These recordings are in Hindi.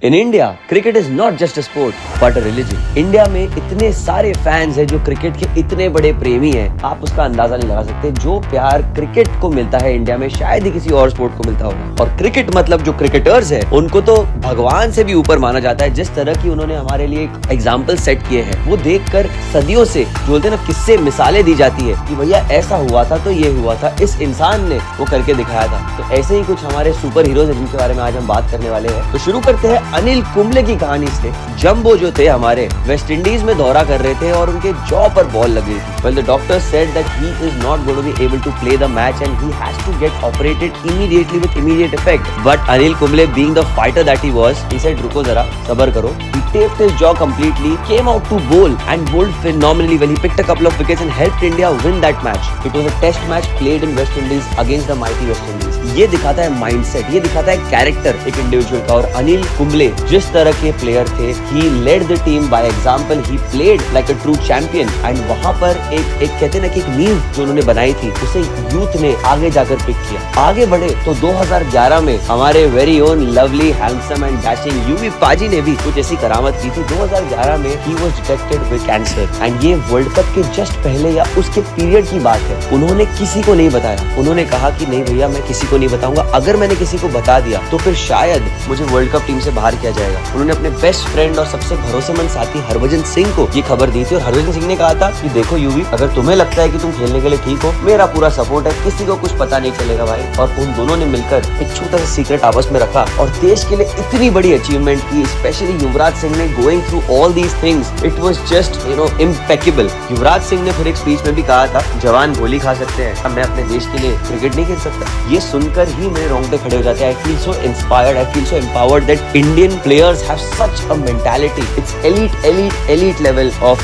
In India cricket is not just a sport but a religion. India में इतने सारे फैंस हैं जो क्रिकेट के इतने बड़े प्रेमी हैं, आप उसका अंदाजा नहीं लगा सकते। जो प्यार क्रिकेट को मिलता है इंडिया में शायद ही किसी और स्पोर्ट को मिलता होगा। और क्रिकेट मतलब जो क्रिकेटर्स हैं उनको तो भगवान से भी ऊपर माना जाता है। जिस तरह की उन्होंने हमारे लिए एक एग्जाम्पल सेट किए हैं वो देखकर सदियों से बोलते ना किससे मिसालें दी जाती है कि भैया ऐसा हुआ था तो ये हुआ था, इस इंसान ने वो करके दिखाया था। तो ऐसे ही कुछ हमारे सुपर हीरोज हैं जिनके बारे में आज हम बात करने वाले हैं। तो शुरू करते हैं अनिल कुंबले की कहानी से। जंबो जो थे हमारे वेस्ट इंडीज में दौरा कर रहे थे और उनके जॉ पर बॉल लग गई थी। Well, the doctor said that he is not going to be able to play the match and he has to get operated immediately with immediate effect. But Anil Kumble, being the fighter that he was, he said, "रुको जरा, सबर करो." He taped his jaw completely, came out to bowl and bowled phenomenally well. He picked a couple of wickets and helped India win that match. It was a test match played in West Indies against the mighty West Indies. ये दिखाता है माइंडसेट, ये दिखाता है कैरेक्टर एक इंडिविजुअल का। और अनिल कुंबले जिस तरह के प्लेयर थे, he led the team by example. He played like a true champion. And वहाँ पर एक कहते ना कि एक नींव जो उन्होंने बनाई थी उसे यूथ ने आगे जाकर पिक किया। आगे बढ़े तो 2011 में हमारे very own lovely handsome and dashing UV पाजी ने भी कुछ ऐसी करामत की थी। 2011 में he was detected with cancer and ये वर्ल्ड कप के जस्ट पहले या उसके पीरियड की बात है। उन्होंने किसी को नहीं बताया। उन्होंने कहा कि नहीं भैया मैं किसी को नहीं बताऊंगा, अगर मैंने किसी को बता दिया तो फिर शायद मुझे वर्ल्ड कप टीम से बाहर किया जाएगा। उन्होंने अपने बेस्ट फ्रेंड और सबसे भरोसेमंद साथी हरभजन सिंह को ये खबर दी थी और हरभजन सिंह ने कहा था कि देखो यूवी, अगर तुम्हें लगता है कि तुम खेलने के लिए ठीक हो, मेरा पूरा सपोर्ट है, किसी को कुछ पता नहीं चलेगा भाई। और उन दोनों ने मिलकर एक छोटा सा सीक्रेट आपस में रखा और देश के लिए इतनी बड़ी अचीवमेंट की। स्पेशली युवराज सिंह ने going through all these things, it was just impeccable. Yuvraj Singh ने फिर एक स्पीच में भी कहा था, जवान गोली खा सकते हैं, अब मैं अपने देश के लिए क्रिकेट नहीं खेल सकता। ये सुनकर ही मेरे रोंगटे खड़े हो जाते हैं। I feel so inspired, I feel so empowered that Indian players have such a mentality. It's elite level of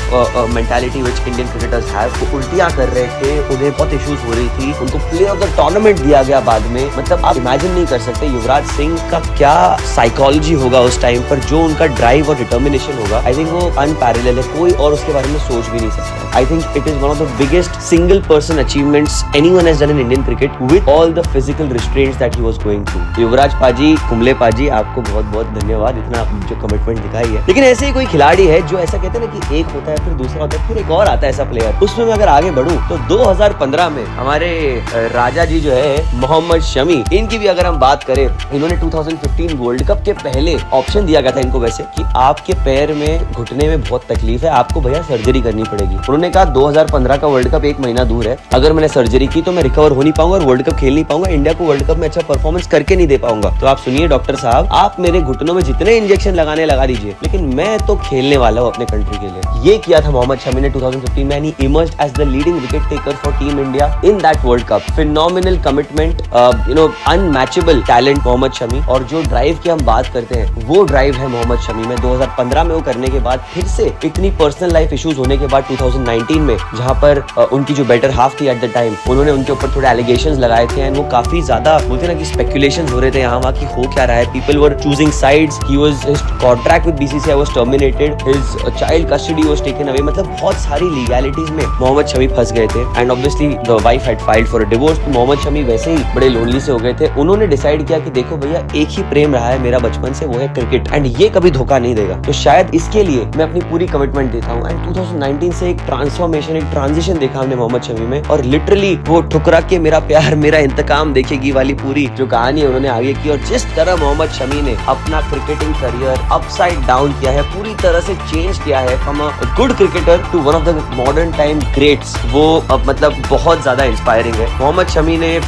mentality which Indian cricketers have। वो उल्टियां कर रहे थे, उन्हें बहुत इश्यूज हो रही थी, उनको प्लेयर ऑफ द टूर्नामेंट दिया गया बाद में। मतलब आप इमेजिन नहीं कर सकते युवराज सिंह का क्या साइकोलॉजी होगा उस टाइम पर, जो उनका ड्राइव और डिटर्मिनेशन होगा। आई थिंक वो अनपैरेलल है, कोई और उसके बारे में सोच भी नहीं सकता। I think it is one of the biggest single person achievements anyone has done in Indian cricket with all the physical restraints that he was going through. Yuvraj paaji, Kumble पाजी, आपको बहुत बहुत धन्यवाद, इतना जो कमिटमेंट दिखाई है। लेकिन ऐसे ही कोई खिलाड़ी है जो ऐसा कहते हैं ना कि एक होता है फिर दूसरा होता है फिर एक और आता है ऐसा प्लेयर। उसमें मैं अगर आगे बढ़ूं तो 2015 में हमारे राजा जी जो है मोहम्मद शमी, इनकी भी अगर हम बात करें, इन्होंने 2015 वर्ल्ड कप के पहले ऑप्शन दिया गया था इनको वैसे कि आपके पैर में घुटने में बहुत तकलीफ है, आपको भैया सर्जरी करनी पड़ेगी। उन्होंने कहा 2015 का वर्ल्ड कप 1 महीना दूर है, अगर मैंने सर्जरी की तो मैं रिकवर हो नहीं पाऊंगा और वर्ल्ड कप खेल नहीं पाऊंगा, इंडिया को वर्ल्ड कप में अच्छा परफॉर्मेंस करके नहीं दे पाऊंगा। तो आप सुनिए डॉक्टर साहब, आप मेरे घुटनों में जितने इंजेक्शन लगाने लगा दीजिए, लेकिन मैं तो खेलने वाला हूँ अपने कंट्री के लिए। ये किया था मोहम्मद शमी ने 2015 में। ही emerged as the leading wicket taker for team India in that world cup. Phenomenal commitment, unmatchable talent Mohammed Shami. और जो ड्राइव की हम बात करते हैं वो ड्राइव है मोहम्मद शमी में। 2015 में वो करने के बाद फिर से इतनी पर्सनल लाइफ इश्यूज होने के बाद 2019 में जहां पर उनकी जो बेटर हाफ थी एट द टाइम, उन्होंने उनके ऊपर थोड़े एलिगेशंस लगाए थे एंड वो काफी ज्यादा बोलते ना कि स्पेकुलेशंस हो रहे थे यहाँ वहाँ की हो क्या रहा है। People were choosing sides. He was, his contract with BCCI was terminated, his child custody was taken away. मतलब बहुत सारी लीगैलिटीज में मोहम्मद शमी फंस गए थे and obviously the wife had filed for a divorce. तो मोहम्मद शमी वैसे ही बड़े लोनली से हो गए थे। उन्होंने डिसाइड किया कि देखो भैया, एक ही प्रेम रहा है मेरा बचपन से, वो है क्रिकेट, एंड ये कभी धोखा नहीं देगा। तो शायद इसके लिए मैं अपनी पूरी कमिटमेंट देता हूँ। एंड 2019 से एक ट्रांसफॉर्मेशन, एक ट्रांजिशन देखा हमने मोहम्मद शमी में, और लिटरली वो ठुकरा के मेरा प्यार मेरा इंतकाम देखेगी वाली पूरी जो कहानी है उन्होंने आगे की। और जिस तरह मोहम्मद शमी ने अपना क्रिकेटिंग करियर अपसाइड डाउन किया है, पूरी तरह से चेंज किया है from a good cricketer to one of the modern time greats, वो मतलब बहुत ज्यादा इंस्पायरिंग है। मोहम्मद शमी ने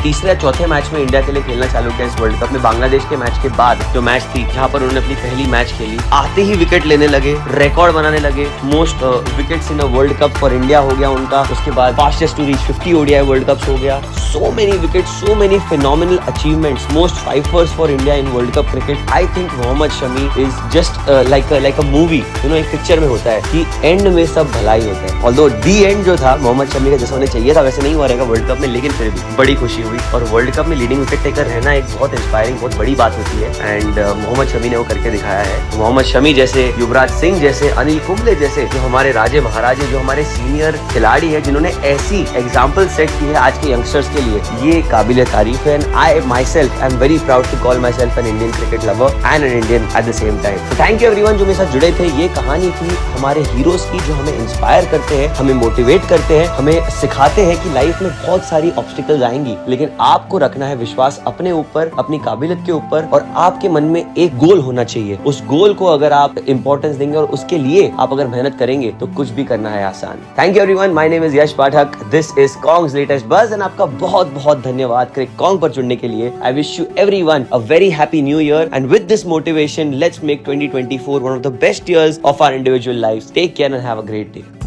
तीसरे या चौथे मैच में इंडिया के लिए खेलना चालू किया इस वर्ल्ड कप में। बांग्लादेश के मैच के बाद जो मैच थी जहां पर उन्होंने अपनी पहली मैच खेली, आते ही विकेट लेने लगे, रिकॉर्ड बनाने लगे। Most wickets in a world cup for India हो गया उनका। उसके बाद fastest to reach 50 ODI world cups हो गया। So many wickets, so many phenomenal achievements, most fivers for India in world cup cricket. I think Mohammed Shami is just like a movie, एक पिक्चर में होता है कि एंड में सब भलाई होता है। ऑल्दो दी एंड जो था मोहम्मद शमी का जैसा होने चाहिए था वैसे नहीं हुआ रहेगा वर्ल्ड कप में, लेकिन फिर भी बड़ी खुशी हुई। और वर्ल्ड कप में लीडिंग विकेट टेकर रहना एक बहुत इंस्पायरिंग, बहुत बड़ी बात होती है एंड मोहम्मद शमी ने वो करके दिखाया है। मोहम्मद शमी जैसे, युवराज सिंह जैसे, अनिल कुंबले जैसे जो हमारे राजे महाराजे, जो हमारे सीनियर खिलाड़ी है जिन्होंने ऐसी एग्जाम्पल सेट की है आज के यंगस्टर्स के लिए, ये काबिल काबिल तारीफ है and I myself I am very proud to call myself an Indian cricket lover and an Indian at the same time. Thank you everyone जो मेरे साथ जुड़े थे। ये कहानी थी हमारे हीरोज की जो हमें इंस्पायर करते हैं, हमें मोटिवेट करते हैं, हमें सिखाते हैं कि लाइफ में बहुत सारी ऑब्स्टिकल्स आएंगी, लेकिन आपको रखना है विश्वास अपने ऊपर, अपनी काबिलियत के ऊपर, और आपके मन में एक गोल होना चाहिए। उस गोल को अगर आप इंपॉर्टेंस देंगे और उसके लिए आप अगर मेहनत करेंगे तो कुछ भी करना है आसान। Thank you everyone, my name is Yash Pathak, this is Kong's latest buzz and आपका बहुत बहुत धन्यवाद कॉन्ग पर जुड़ने के लिए। I wish you everyone a very happy new year and with this motivation let's make 2024 one of the best years of our individual lives. Take care and have a great day.